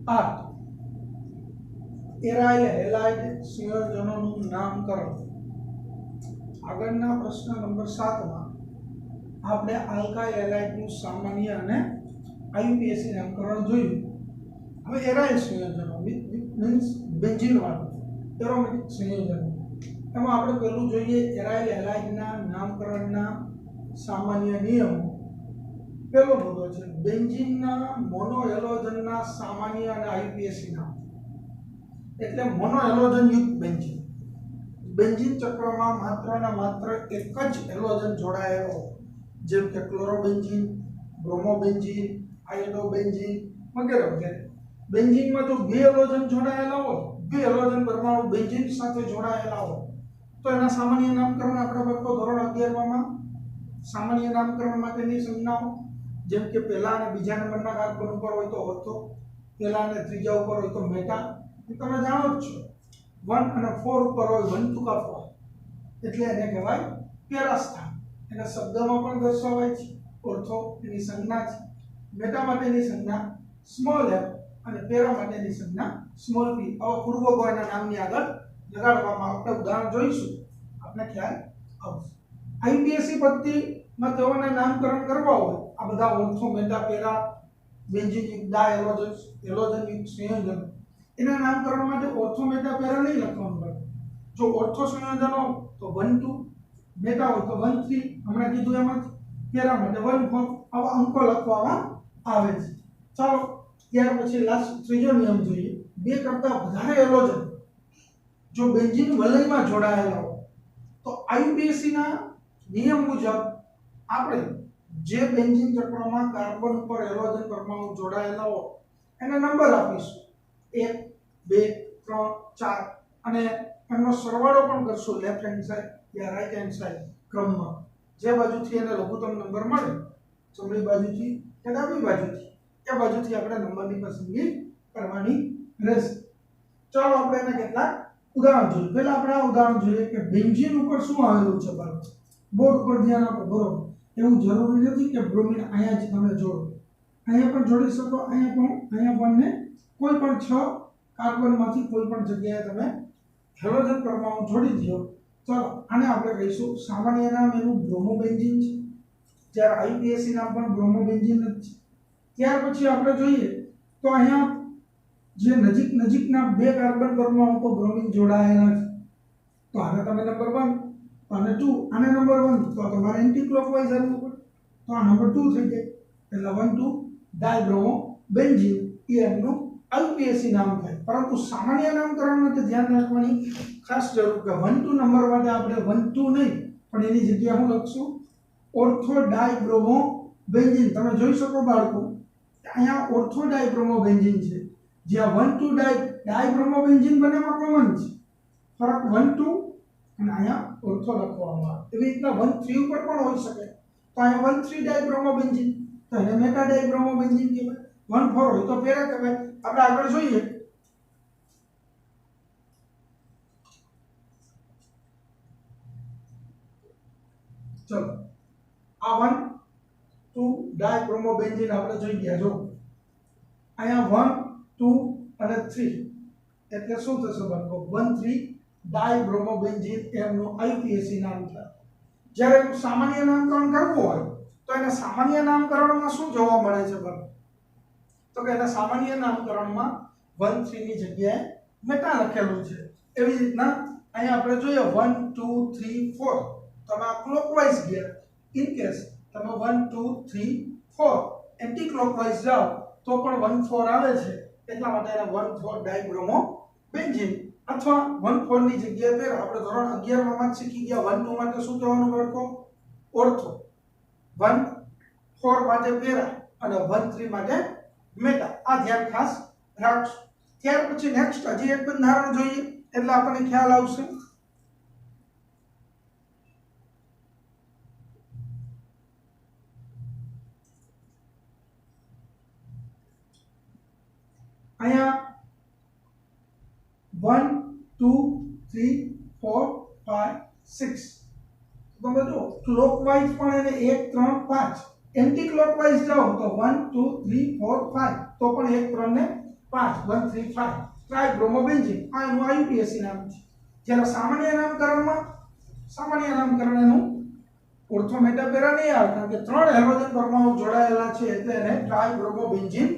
8 aryl halide સંયોજનોનું નામકરણ। આગળના પ્રશ્ન નંબર 7 માં આપણે આલ્કાઇલ હેલાઇડનું સામાન્ય અને આઈયુપીએસી નામકરણ જોયું। હવે એરાઇલ સંયોજનો મીન્સ બેન્ઝીન વાળું એરોમેટિક સંયોજનો, એમાં આપણે પહેલું જોઈએ એરાઇલ હેલાઇડના નામકરણના સામાન્ય નિયમો। પહેલો મુદ્દો છે બેન્ઝીનના મોનોહેલોજનના સામાન્ય અને આઈયુપીએસી નામ। એટલે મોનોહેલોજન યુક્ત બેન્ઝીન, બેન્ઝીન ચક્રમાં માત્ર ને માત્ર એક જ હેલોજન જોડાયેલો, જેમ કે ક્લોરોબેન્ઝીન, બ્રોમોબેન્ઝીન, આયોડોબેન્ઝીન વગેરે વગેરે। બેન્ઝીનમાં જો બે હેલોજન જોડાયેલા હોય, બે હેલોજન પરમાણુ બેન્ઝીન સાથે જોડાયેલા હોય તો એના સામાન્ય નામકરણ આપણે ભણતો ધોરણ 11 માં સામાન્ય નામકરણ માટેની સંજ્ઞાઓ, જેમ કે પહેલા અને બીજા નંબરના કાર્બન ઉપર હોય તો ઓર્થો, પહેલા અને ત્રીજા ઉપર હોય તો મેટા। તમે જાણો જ છો 1 અને 4 ઉપર હોય 1 2 का 4 એટલે એને કહેવાય પેરા સ્થાન। એને શબ્દમાં પણ દર્શાવાય છે। ઓર્થો એની સંજ્ઞા છે, મેટા માટેની સંજ્ઞા સ્મોલ m અને પેરા માટેની સંજ્ઞા સ્મોલ p। આવા પૂર્વકોના નામની આગળ લગાડવામાં આપણે ઉદાહરણ જોઈશું, આપણે ખ્યાલ આવશે। આઈયુપીએસી પદ્ધતિમાં તેઓના નામકરણ કરવા હોય આ બધા ઓર્થો, મેટા, પેરા, બેન્ઝીન યુક્ત ડાયહેલોજન્સ, હેલોજન યુક્ત સંયોજનો, એના નામકરણ માટે ઓર્થો, મેટા, પેરા નહીં લખવાનું હોય। જો ઓર્થો સંયોજનો તો 1 2, મેટા હોય તો 1 3, હમણાં કીધું એમ જ, પેરા માટે 1 4, આવા અંકો લખવામાં આવે છે। ચાલો ત્યાર પછી લાસ્ટ ત્રીજો નિયમ જોઈએ। બે કરતા વધારે હેલોજન જો બેન્ઝીન વલયમાં જોડાયેલા હોય તો આઈયુપીએસી ના નિયમ મુજબ આપણે જે બેન્ઝીન ચક્રમાં કાર્બન ઉપર હેલોજન પરમાણુ જોડાયેલા હોય એને નંબર આપીશું 1 2 3 4 અને એનો સરવાળો પણ કરશું લેફ્ટ હેન્ડ સાઈડ યા રાઈટ હેન્ડ સાઈડ ક્રમમાં। જે બાજુથી એને લઘુત્તમ નંબર મળે, જમણી બાજુથી કે ડાબી બાજુથી, એ બાજુથી આપણે નંબરની પસંદગી કરવાની રહેશે। ચાલો આપણે એના કેટલાક ઉદાહરણ જોઈએ। પહેલા આપણે આ ઉદાહરણ જોઈએ કે બેન્ઝીન ઉપર શું આવેલું છે બરાબર, બોર્ડ પર ધ્યાન આપો બરોબર। એવું જરૂરી નથી કે બ્રોમિન અહીંયા જ તમે જોડો, અહીંયા પણ જોડી શકો, અહીંયા પણ ને કોઈ પણ 6 કાર્બનમાંથી કોઈ પણ જગ્યાએ તમે હેલોજન પરમાણુ જોડી દો। ચાલો આને આપણે કહીશું સામાન્ય નામ એનું બ્રોમોબેન્ઝીન છે, જ્યારે આઈયુપીએસી નામ પણ બ્રોમોબેન્ઝીન જ છે। ત્યાર પછી આપણે જોઈએ તો અહીંયા જે નજીકના બે કાર્બન પરમાણુ તો બ્રોમિન જોડાયેલા છે, તો આને તમે નંબર 1, તો આને 2, આને નંબર 1, તો તમારે એન્ટી ક્લોકવાઇઝ આવવું પડે, તો આ નંબર 2 થઈ જાય। એટલે 1 2 ડાયબ્રોમોબેન્ઝીન એ એમનું આઈયુપીએસી નામ થાય। પરંતુ સામાન્ય નામકરણ માટે ધ્યાન રાખવાની ખાસ જરૂર કે 1 2 નંબર માટે આપણે 1 2 નહીં પણ એની જગ્યાએ હું લખશું ઓર્થો ડાયબ્રોમોબેન્ઝીન। તમે જોઈ શકો બાળકો અહીંયા ઓર્થો ડાયબ્રોમોબેન્ઝીન છે, જ્યાં 1 2 ડાયબ્રોમોબેન્ઝીન બંનેમાં કોમન છે, ફરક 1 2 અને અહીંયા ઓર્થો લખવામાં આવે। એવી રીતના 1 3 ઉપર પણ હોઈ શકે, તો અહીંયા 1 3 ડાયબ્રોમોબેન્ઝીન તો એને મેટા ડાયબ્રોમોબેન્ઝીન કહેવાય। 1 4 હોય તો પેરા કહેવાય। આપણે આગળ જોઈએ ચલો આ 1 2 ડાયબ્રોમોબેન્ઝીન આપણે જોઈ ગયા। જો અહીંયા 1 2 અને 3 એટલે શું થશે બાળકો 1 3 ડાયબ્રોમોબેન્ઝીન એમનું આઈયુપીએસી નામ થાય। જ્યારે સામાન્ય નામકરણ કરવું હોય તો એના સામાન્ય નામકરણમાં શું જોવા મળે છે બાળકો, તો કે એના સામાન્ય નામકરણમાં 1 3 ની જગ્યાએ મેટા લખેલું છે। એવી રીતના અહીંયા આપણે જોઈએ 1 2 3 4, તમે આ ક્લોકવાઇઝ ગયા, ઇન કેસ તમે 1 2 3 4 એન્ટી ક્લોકવાઇઝ જાઓ તો પણ 1 4 આવે છે, એટલા માટે એને 1 4 ડાયબ્રોમોબેન્ઝીન અથવા 1 4 ની જગ્યાએ પેરા। આપણે ધોરણ 11 માં શીખી ગયા 1 2 માટે શું કહેવાનું બાળકો ઓર્થો, 1 4 માટે પેરા અને 1 3 માટે મેટા। આ ધ્યાન ખાસ રાખજો। ત્યાર પછી નેક્સ્ટ હજી એક બંધારણ જોઈએ એટલે આપણને ખ્યાલ આવશે। અહીંયા 1 2 3 4 5 6 તમે જો ક્લોકવાઇઝ પણ એને 1 3 5, એન્ટી ક્લોકવાઇઝ જાઓ તો 1 2 3 4 5 તો પણ 1 3 ને 5 1 3 5 ટ્રાઇબ્રોમોબેન્ઝીન આ એનું આઈયુપીએસી નામ છે। જ્યારે સામાન્ય નામકરણ એનું ઓર્થો મેટાપેરા નહીં આવે કારણ કે 3 હેલોજન પરમાણુ જોડાયેલા છે એટલે એને ટ્રાઇબ્રોમોબેન્ઝીન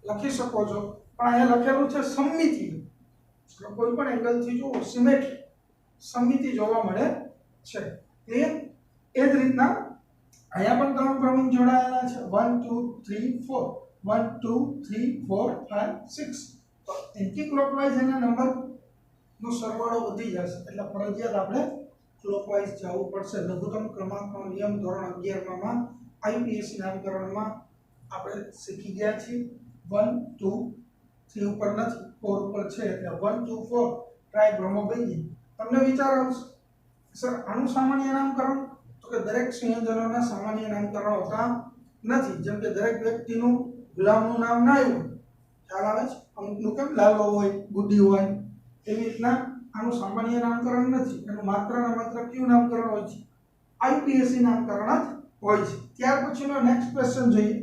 લખી શકો છો। પણ અહીંયા લખેલું છે સમમિતિ, કોઈ પણ એંગલથી જુઓ સિમેટ્રી સમમિતિ જોવા મળે છે। એ જ રીતના અહીંયા પણ 3 પરમાણુ જોડાયેલા છે 1 2 3 4 1 2 3 4 5 6 તો એન્ટી ક્લોકવાઇઝ એના નંબર નો સરવાળો વધી જશે એટલે ફરજિયાત આપણે ક્લોકવાઇઝ જવું પડશે। લઘુત્તમ ક્રમાંકનો નિયમ ધોરણ 11 માં આઈયુપીએસી નામકરણમાં આપણે શીખી ગયા છીએ 1 2 3 ઉપર નથી 4 ઉપર છે એટલે 1 2 4 ટ્રાઇબ્રોમોબેન્ઝીન। તમને વિચાર આવશે સર આનું સામાન્ય નામકરણ તો કે દરેક સંયોજનોના સામાન્ય નામકરણ હોતા નથી, જેમ કે દરેક વ્યક્તિનું ગુલામનું નામ ના હોય, ખ્યાલ આવે છે, અમુકનું કેમ લાલો હોય ગુડી હોય, એવી રીતના આનું સામાન્ય નામકરણ નથી, એનું માત્ર ને માત્ર કયું નામકરણ હોય છે આઈયુપીએસી નામકરણ જ હોય છે। ત્યાર પછીનો નેક્સ્ટ ક્વેશ્ચન જોઈએ।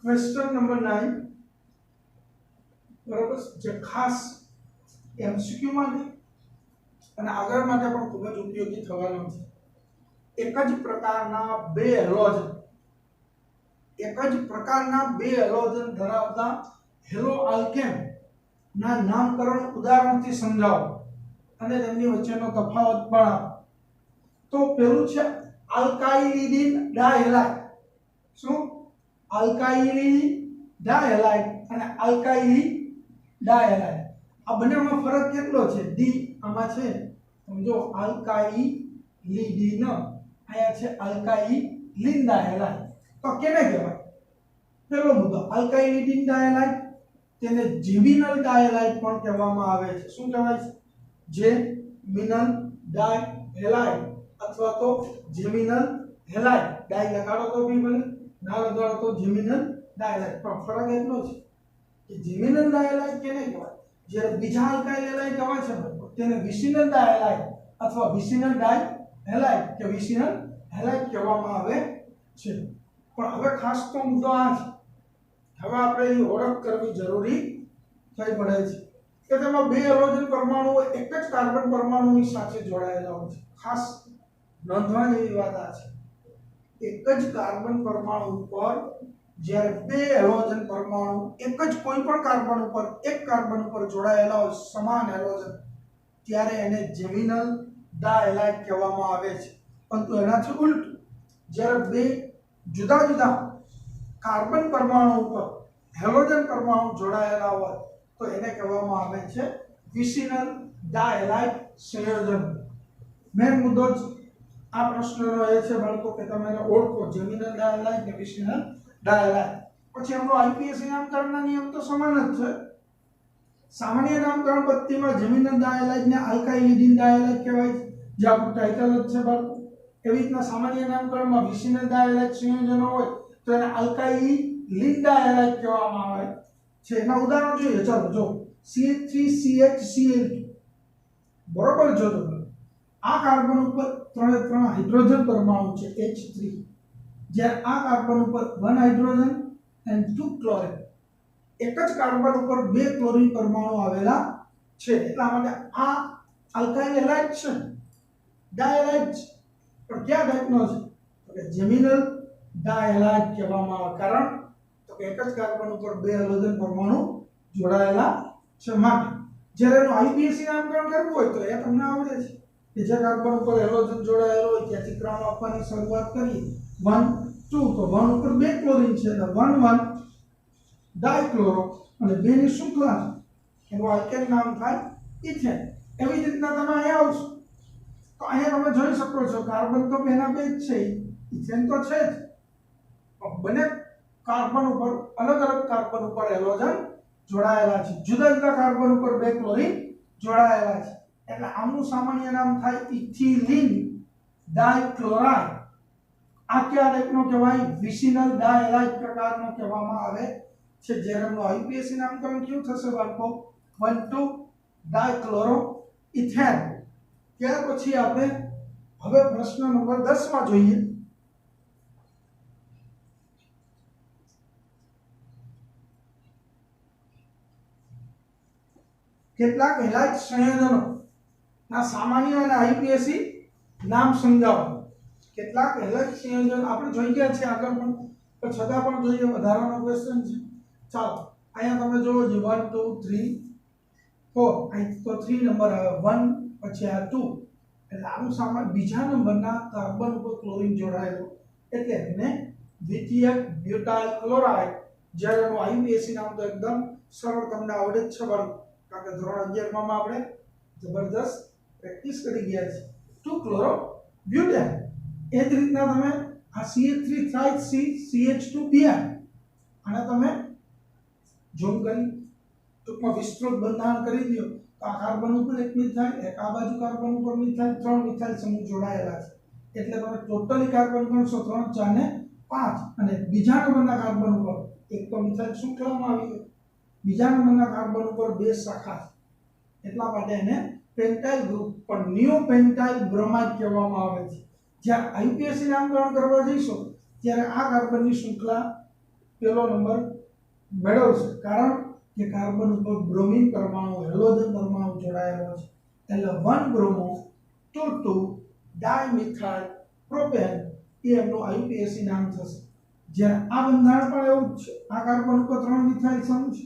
क्वेश्चन नंबर 9 बराबर जे खास एमसीक्यू માટે અને આગળ માટે પણ ખૂબ જ ઉપયોગી થવાનો છે। એક જ પ્રકારના બે હેલોજન ધરાવતા હેલો આલ્કેન ના નામકરણ ઉદાહરણથી સમજાવો અને તેમની વચ્ચેનો તફાવત પણ આપો। તો પહેલું છે આલ્કાઇલિડીન ડાયહેલાઇડ। શું? આલ્કાઇલી ડાયહેલાઇડ અને આલ્કાઇલી ડાયહેલાઇડ આ બંનેમાં ફરક કેટલો છે? ડી આમાં છે સમજો આલ્કાઇલિડીન, અહીંયા છે આલ્કાઇલિન ડાયહેલાઇડ। તો કેને કહેવાય? પહેલો મુદ્દો આલ્કાઇલિડીન ડાયહેલાઇડ, તેને જેમિનલ ડાયહેલાઇડ પણ કહેવામાં આવે છે। શું કહેવાય છે? જેમિનલ ડાયહેલાઇડ અથવા તો જેમિનલ હેલાઇડ। ડાય લગાડો તો બી બને, ના લગાડો તો જેમિનલ ડાયહેલાઇડ। પણ ફરક એટલો છે કે જેમિનલ ડાયહેલાઇડ કેને કહેવાય? જ્યારે બીજા આલ્કાઇલ હેલાઇડ કહેવાય છે તેને વિસિનલ ડાયહેલાઇડ અથવા વિસિનલ ડાયહેલાઇડ કે વિસિનલ હેલાઇડ કહેવામાં આવે છે। પણ હવે ખાસ તો મુદ્દો આ છે, હવે આપણે એની ઓળખ કરવી જરૂરી થઈ પડે છે કે તેમાં બે હેલોજન પરમાણુઓ એક જ કાર્બન પરમાણુની સાથે જોડાયેલા હોય છે। ખાસ નોંધવાની એવી વાત આ છે, એક જ કાર્બન પરમાણુ ઉપર જ્યારે બે હેલોજન પરમાણુ એક જ કોઈ પણ કાર્બન ઉપર એક કાર્બન ઉપર જોડાયેલા હોય સમાન હેલોજન, ત્યારે એને જેમિનલ ડાયહેલાઇડ કહેવામાં આવે છે। પરંતુ એનાથી ઉલટું જ્યારે બે જુદા જુદા કાર્બન પરમાણુ ઉપર હેલોજન પરમાણુ જોડાયેલા હોય તો એને કહેવામાં આવે છે વિસિનલ ડાયહેલાઇડ સંયોજન। મેન મુદ્દો જ આ પ્રશ્નનો એ છે બાળકો કે તમે એને ઓળખો જેમિનલ ડાયહેલાઇડ ને વિસિનલ ડાયહેલાઇડ। પછી એમનો આઈયુપીએસી નામકરણના નિયમ તો સમાન જ છે। સામાન્ય નામકરણ પદ્ધતિમાં જેમિનલ ડાયહેલાઇડ ને આલ્કાઇલિડીન ડાયહેલાઇડ કહેવાય છે, જે આપણું ટાઇટલ જ છે બાળકો। એવી રીતના સામાન્ય નામકરણમાં વિસિનલ ડાયહેલાઇડ સંયોજનો હોય તો એને આલ્કાઇલિન ડાયહેલાઇડ કહેવામાં આવે છે। એના ઉદાહરણ જોઈએ, ચાલો જો CH3CHCl2 બરોબર, જો તમે આ કાર્બન ઉપર ત્રણે ત્રણ હાઇડ્રોજન પરમાણુ છે H3, જ્યારે આ કાર્બન ઉપર 1 હાઇડ્રોજન and 2 ક્લોરીન, એક જ કાર્બન ઉપર 2 ક્લોરીન પરમાણુ આવેલા છે, એટલા માટે આ આલ્કાઇલ હેલાઇડ છે, ડાયહેલાઇડ છે, પણ કયા ટાઈપનો છે? તો કે જેમિનલ ડાયહેલાઇડ કહેવામાં આવે। કારણ તો કે એક જ કાર્બન ઉપર 2 હેલોજન પરમાણુ જોડાયેલા છે માટે જ્યારે એનું આઈયુપીએસી નામકરણ કરવું હોય તો એ તમને આવડે છે કે જે કાર્બન ઉપર હેલોજન જોડાયેલો હોય ત્યાંથી ક્રમ આપવાની શરૂઆત કરીએ 1 2 તો 1 ઉપર 2 ક્લોરીન છે એટલે 1 1 ડાયક્લોરો અને 2 ની શૃંખલા એનું આલ્કેન નામ થાય ઇથેન। એવી જ રીતના તમે અહીંયા આવશો તો અહીંયા તમે જોઈ શકો છો કાર્બન તો બેના બે જ છે, ઇથેન તો છે જ, પણ બંને કાર્બન ઉપર અલગ અલગ કાર્બન ઉપર હેલોજન જોડાયેલા છે, જુદા જુદા કાર્બન ઉપર 2 ક્લોરીન જોડાયેલા છે, એટલે આમનું સામાન્ય નામ થાય ઇથિલિન ડાયક્લોરાઇડ આ કયા ટાઈપનો કહેવાય વિસિનલ ડાયલાઇટ પ્રકારનો કહેવામાં આવે છે જેનું આઈયુપીએસી નામકરણ કેવું થશે બાળકો 1,2 ડાયક્લોરો ઇથેન ત્યાર પછી આપણે હવે પ્રશ્ન નંબર 10 માં જોઈએ કેટલાક હેલાઇટ સંયોજનો ના સામાન્ય અને આઈયુપીએસી નામ સમજાવો કેટલાક હેલાઇટ સંયોજન આપણે જોઈ ગયા છે આગળ પણ છતાં પણ જોઈએ વધારાનો ક્વેશ્ચન છે ચાલો અહીંયા તમે જોવો છો 1 2 3 4 અહીં તો 3 નંબર આવે 1 પછી આ 2 એટલે આનું સામાન્ય બીજા નંબરના કાર્બન ઉપર ક્લોરીન જોડાયેલો એટલે એને દ્વિતીયક બ્યુટાઇલ ક્લોરાઇડ જેનું આઈયુપીએસી નામ તો એકદમ સરળ તમને આવડે જ છે બાળકો કારણ કે ધોરણ 11 માં આપણે જબરદસ્ત પ્રેક્ટિસ કરી ગયા છે 2 ક્લોરો બ્યુટેન એ જ રીતના તમે આ CH3 થાય CH2Br આને તમે ઝૂમ કરી ટૂંકમાં વિસ્તૃત બંધારણ કરી દો તો આ કાર્બન ઉપર એક મિથાઇલ એક આ બાજુ કાર્બન ઉપર મિથાઇલ 3 મિથાઇલ સમૂહ જોડાયેલા છે એટલે તમે ટોટલી કાર્બન ગણશો 3 4 ને 5 અને બીજા નંબરના કાર્બન ઉપર એક તો મિથાઇલ શૃંખલામાં આવી ગયો બીજા નંબરના કાર્બન ઉપર 2 શાખા એટલા માટે એને પેન્ટાઇલ ગ્રુપ પણ નિયોપેન્ટાઇલ બ્રોમાઇડ કહેવામાં આવે છે જ્યારે આઈયુપીએસી નામકરણ કરવા જઈશું ત્યારે આ કાર્બનની શૃંખલા પહેલો નંબર મેળવશે કારણ કે કાર્બન ઉપર બ્રોમિન પરમાણુ હેલોજન પરમાણુ જોડાયેલો છે એટલે 1 બ્રોમો 2 2 ડાયમિથાઇલ પ્રોપેન એ એમનું આઈયુપીએસી નામ થશે જ્યારે આ બંધારણ પણ એવું જ છે આ કાર્બન ઉપર 3 મિથાઇલ સમૂહ છે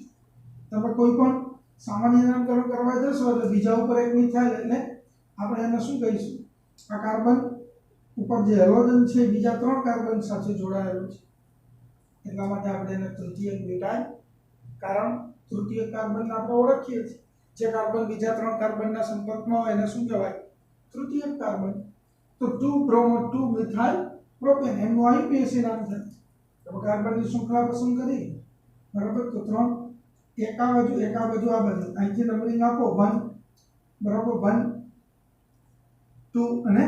તમે કોઈ પણ સામાન્ય નામકરણ કરવા જશો એટલે બીજા ઉપર એક મિથાઇલ એટલે આપણે એને શું કહીશું આ કાર્બન ઉપર જે હેલોજન છે બીજા 3 કાર્બન સાથે જોડાયેલો છે એટલા માટે આપણે એને તૃતીયક બ્યુટાઇલ કારણ તૃતીય કાર્બન આપણે ઓળખીએ છીએ જે કાર્બન બીજા 3 કાર્બનના સંપર્કમાં હોય એને શું કહેવાય તૃતીયક કાર્બન તો 2 બ્રોમો 2 મિથાઇલ પ્રોપેન એનું આઈયુપીએસી નામ થાય તો કાર્બનની શૃંખલા પસંદ કરી બરાબર તો 3 એક આ બાજુ આ બાજુ અહીંથી નંબરિંગ આપો 1 બરાબર 1 2 અને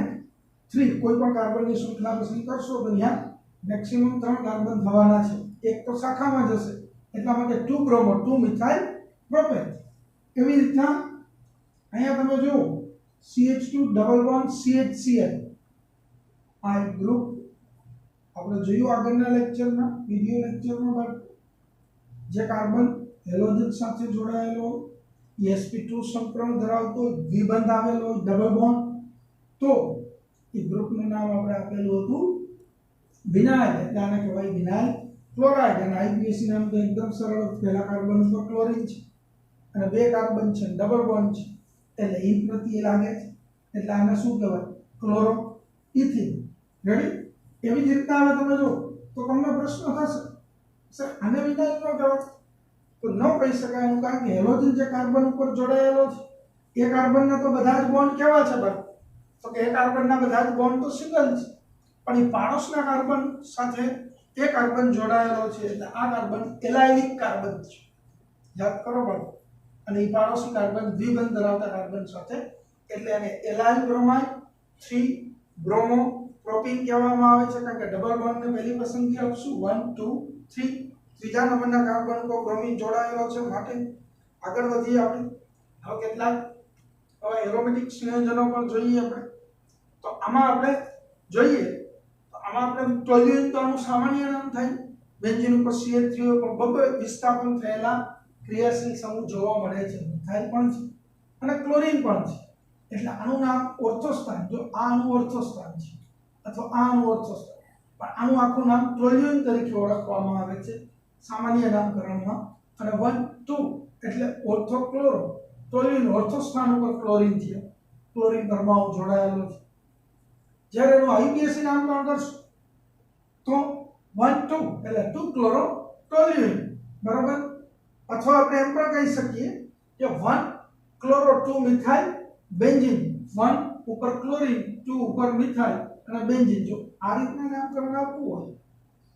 3 કોઈ પણ કાર્બનની શૃંખલા પસંદ કરશો તો અહીંયા મેક્સિમમ 3 કાર્બન થવાના છે એક તો શાખામાં જશે એટલા માટે 2 બ્રોમો 2 મિથાઇલ પ્રોપેન એવી રીતના અહીંયા તમે જુઓ CH2 ડબલ બોન્ડ CHCl આ ગ્રુપ આપણે જોયું આગળના લેક્ચરમાં વિડિયો લેક્ચરમાં જે કાર્બન હેલોજન સાથે જોડાયેલો sp2 સંક્રમણ ધરાવતો દ્વિબંધ આવેલો ડબલ બોન્ડ તો એ ગ્રુપનું નામ આપણે આપેલું હતું વિનાઇલ એટલે આને કહેવાય વિનાઇલ ક્લોરાઇડ અને આઈયુપીએસી નામ તો એકદમ સરળ પહેલા કાર્બન ઉપર ક્લોરીન છે અને 2 કાર્બન છે ડબલ બોન્ડ છે એટલે ઈ પ્રત્યય લાગે છે એટલે આને શું કહેવાય ક્લોરો ઇથિન રેડી એવી જ રીતના હવે તમે જો તો તમને પ્રશ્ન થશે સર આને વિનાઇલ ન કહેવાય તો ન કહી શકાય એનું કારણ કે હેલોજન જે કાર્બન ઉપર જોડાયેલો છે એ કાર્બનના તો બધા જ બોન્ડ કેવા છે બરાબર તો કે એ કાર્બનના બધા જ બોન્ડ તો સિંગલ છે પણ એ પાડોશના કાર્બન સાથે એ કાર્બન જોડાયેલો છે એટલે આ કાર્બન એલાયનિક કાર્બન છે યાદ કરો બરાબર અને એ પાડોશી કાર્બન દ્વિબંધ ધરાવતા કાર્બન સાથે એટલે એને એલાઇલ બ્રોમાઇડ 3 બ્રોમો પ્રોપીન કહેવામાં આવે છે કારણ કે ડબલ બોન્ડને પહેલી પસંદગી આપશું 1 2 3 ત્રીજા નંબરના કાર્બન ઉપર બ્રોમિન જોડાયેલો છે માટે આગળ વધીએ આપણે હવે કેટલાક એરોમેટિક સંયોજનો પણ જોઈએ આપણે તો આમાં આપણે જોઈએ તો આમાં આપણે ટોલ્યુએન તો આનું સામાન્ય નામ થાય બેન્ઝીન ઉપર CH3 ઉપર બબે વિસ્થાપન થયેલા ક્રિયાશીલ સમૂહ જોવા મળે છે મિથાઇલ પણ છે અને ક્લોરીન પણ છે એટલે આનું નામ ઓર્થોસ્થાન જો આ આનું ઓર્થોસ્થાન છે અથવા આ આનું ઓર્થોસ્થાન પણ આનું આખું નામ ટોલ્યુએન તરીકે ઓળખવામાં આવે છે સામાન્ય નામકરણમાં અને 1 2 એટલે ઓર્થોક્લોરો ટોલ્યુએન ઓર્થોસ્થાન ઉપર ક્લોરીન છે ક્લોરીન પરમાણુ જોડાયેલો છે જ્યારે એનું આઈયુપીએસી નામકરણ કરશું તો 1 2 એટલે 2 ક્લોરો ટોલ્યુએન બરાબર અથવા આપણે એમ પણ કહી શકીએ કે 1 ક્લોરો 2 મિથાઇલ બેન્ઝીન 1 ઉપર ક્લોરીન 2 ઉપર મિથાઇલ અને બેન્ઝીન જો આ રીતના નામકરણ આપવું હોય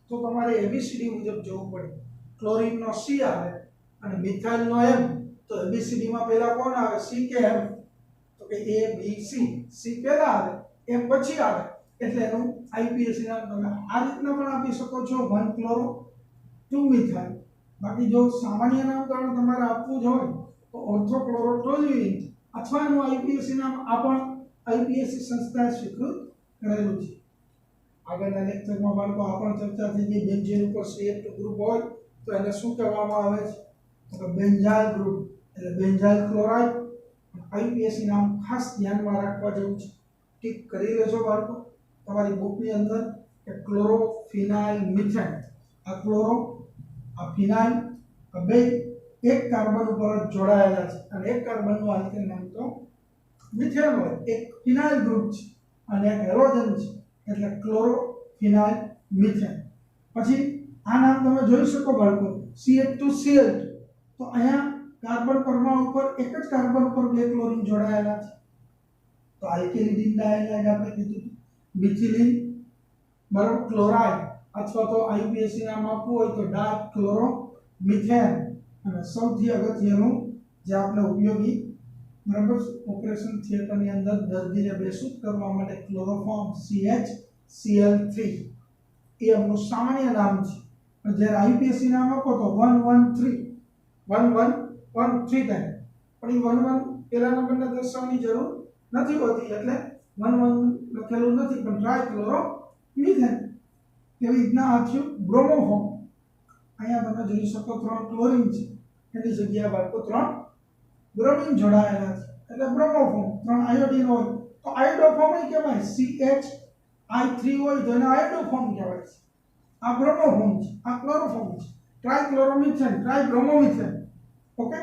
તો તમારે એબીસીડી મુજબ જવું પડે ક્લોરીનનો C આવે અને મિથાઇલનો M તો એબીસીડી માં પહેલા કોણ આવે C કે M તો કે A B C C પહેલા આવે એ પછી આવે એટલે એનું આઈયુપીએસી નામ તમે આ રીતના પણ આપી શકો છો 1 ક્લોરો 2 મિથાઇલ। બાકી જો સામાન્ય નામકરણ તમારે આપવું જ હોય તો ઓર્થોક્લોરોટોલ્યુઇન અથવા એનું આઈયુપીએસી નામ આ પણ આઈયુપીએસી સંસ્થાએ સ્વીકૃત કરેલું છે। આગળના લેક્ચરમાં બાળકો આ પણ ચર્ચા થઈ ગઈ બેન્ઝીન ઉપર CH2 ગ્રુપ હોય તો એને શું કહેવામાં આવે છે તો બેન્ઝાઇલ ગ્રુપ એટલે બેન્ઝાઇલ ક્લોરાઇડ। આઈયુપીએસી નામ ખાસ ધ્યાનમાં રાખવા જેવું છે ઠીક કરી લેજો બાળકો તમારી બુકની અંદર કે ક્લોરોફિનાઇલ મિથેન આ ક્લોરો આ ફિનાઇલ આ બે એક કાર્બન ઉપર જોડાયેલા છે અને એક કાર્બનનું આલ્કેન નામ તો મિથેન હોય એક ફિનાઇલ ગ્રુપ છે અને એક હેલોજન છે એટલે ક્લોરોફિનાઇલ મિથેન। પછી આ નામ તમે જોઈ શકો બાળકો CH2Cl2 તો અહીંયા કાર્બન પરમાણુ ઉપર એક જ કાર્બન ઉપર બે ક્લોરીન જોડાયેલા છે તો આલ્કેલિડીન ડાયહાઇડ આપણે કીધું મિથિલિન બરાબર ક્લોરાઇડ અથવા તો આઈયુપીએસી નામ આપવું હોય તો ડાર્ક ક્લોરો મિથેન અને સૌથી અગત્યનું જે આપણે ઉપયોગી બરાબર ઓપરેશન થિયેટરની અંદર દર્દીને બેસુધ કરવા માટે ક્લોરોફોર્મ CHCl3 એ આપણું સામાન્ય નામ છે પણ જ્યારે આઈયુપીએસી નામ આપો તો 113 1113 થાય પણ એ 11 પેલા નંબરને દર્શાવવાની જરૂર નથી હોતી એટલે 11 લખેલું નથી પણ ટ્રાઇક્લોરો મિથેન એવી રીતના આ થયું બ્રોમોફોર્મ। અહીંયા તમે જોઈ શકો 3 ક્લોરીન છે એની જગ્યાએ બાળકો 3 બ્રોમિન જોડાયેલા છે એટલે બ્રોમોફોર્મ। 3 આયોડીન હોય તો આયોડોફોર્મ કહેવાય CH3 હોય તો એને આયોડોફોર્મ કહેવાય છે આ બ્રોમોફોર્મ છે આ ક્લોરોફોર્મ છે ટ્રાઇક્લોરોમિથેન ટ્રાઇબ્રોમોમિથેન ઓકે।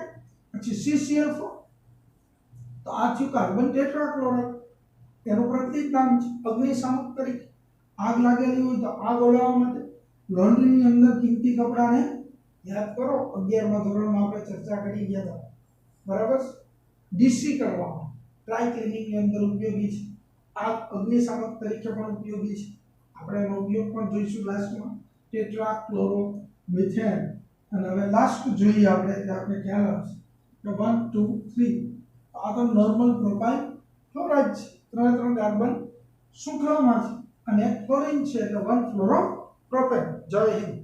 પછી CCl4 તો આ થયું કાર્બન ટેટ્રાક્લોરાઇડ એનું પ્રતીક નામ છે અગ્નિશામક તરીકે આગ લાગેલી હોય તો આગ ઓલવવા માટે લોન્ડ્રીની અંદર કિંમતી કપડાને યાદ કરો 11મા ધોરણમાં આપણે ચર્ચા કરી ગયા હતા બરાબર ડીસી કરવામાં ડ્રાય ક્લીનિંગની અંદર ઉપયોગી છે આગ અગ્નિશામક તરીકે પણ ઉપયોગી છે આપણે એનો ઉપયોગ પણ જોઈશું લાસ્ટમાં ટેટ્રાક્લોરોમિથેન। અને હવે લાસ્ટ જોઈએ આપણે એટલે આપણે ખ્યાલ આવશે કે 1 2 3 આ તો નોર્મલ પ્રોપાઇલ ક્લોરાઇડ છે 3 કાર્બન શૃંખલામાં છે અને એક ક્લોરીન છે એટલે 1 ફ્લોરોપ્રોપેન। જય હિન્દ।